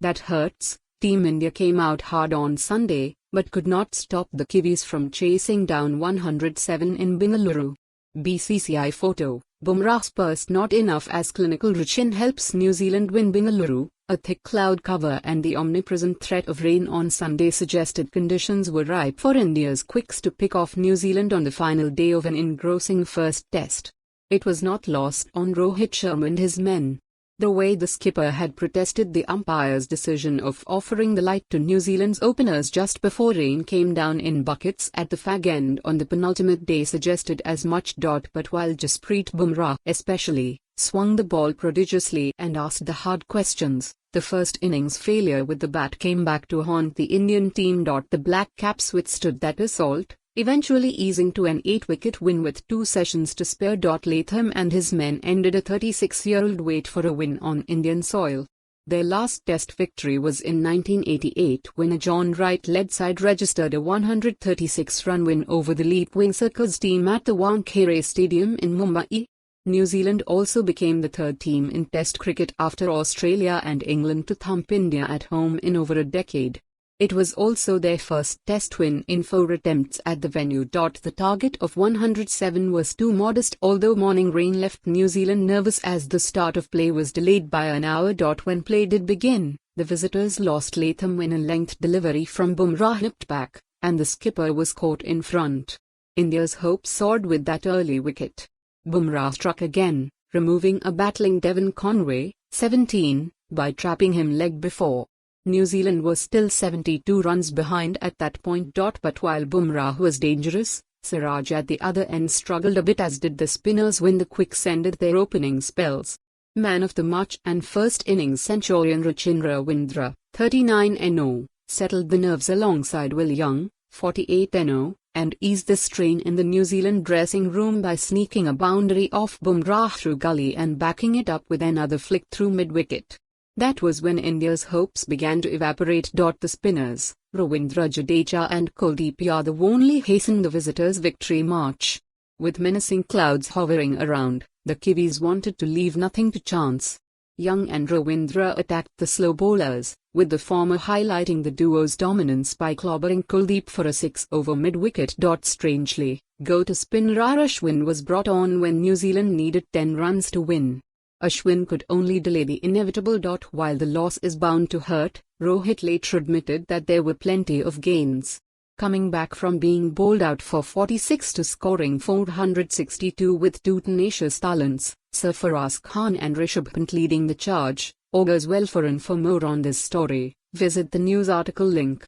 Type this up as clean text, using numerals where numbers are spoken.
That hurts. Team India came out hard on Sunday, but could not stop the Kiwis from chasing down 107 in Bengaluru. BCCI photo: Bumrah's burst not enough as clinical routine helps New Zealand win Bengaluru. A thick cloud cover and the omnipresent threat of rain on Sunday suggested conditions were ripe for India's quicks to pick off New Zealand on the final day of an engrossing first test. It was not lost on Rohit Sharma and his men. The way the skipper had protested the umpire's decision of offering the light to New Zealand's openers just before rain came down in buckets at the fag end on the penultimate day suggested as much. But while Jasprit Bumrah, especially, swung the ball prodigiously and asked the hard questions, the first innings failure with the bat came back to haunt the Indian team. The Black Caps withstood that assault, eventually easing to an 8-wicket win with 2 sessions to spare. Latham and his men ended a 36-year-old wait for a win on Indian soil. Their last test victory was in 1988 when a John Wright-led side registered a 136-run win over the Leapwing Circus team at the Wankhede Stadium in Mumbai. New Zealand also became the third team in Test cricket after Australia and England to thump India at home in over a decade. It was also their first Test win in 4 attempts at the venue. The target of 107 was too modest, although morning rain left New Zealand nervous as the start of play was delayed by an hour. When play did begin, the visitors lost Latham when a length delivery from Bumrah nipped back, and the skipper was caught in front. India's hopes soared with that early wicket. Bumrah struck again, removing a battling Devon Conway, 17, by trapping him leg before. New Zealand was still 72 runs behind at that point. But while Bumrah was dangerous, Siraj at the other end struggled a bit, as did the spinners when the quicks ended their opening spells. Man of the match and first innings centurion Rachin Ravindra, 39 NO, settled the nerves alongside Will Young, 48 NO, and eased the strain in the New Zealand dressing room by sneaking a boundary off Bumrah through gully and backing it up with another flick through mid-wicket. That was when India's hopes began to evaporate. The spinners, Ravindra Jadeja and Kuldeep Yadav, only hastened the visitors' victory march. With menacing clouds hovering around, the Kiwis wanted to leave nothing to chance. Young and Ravindra attacked the slow bowlers, with the former highlighting the duo's dominance by clobbering Kuldeep for a 6 over mid-wicket. Strangely, go-to spinner Ashwin was brought on when New Zealand needed 10 runs to win. Ashwin could only delay the inevitable. While the loss is bound to hurt, Rohit later admitted that there were plenty of gains. Coming back from being bowled out for 46 to scoring 462 with 2 tenacious talents, Sarfaraz Khan and Rishabh Pant leading the charge, augurs well for. For more on this story, visit the news article link.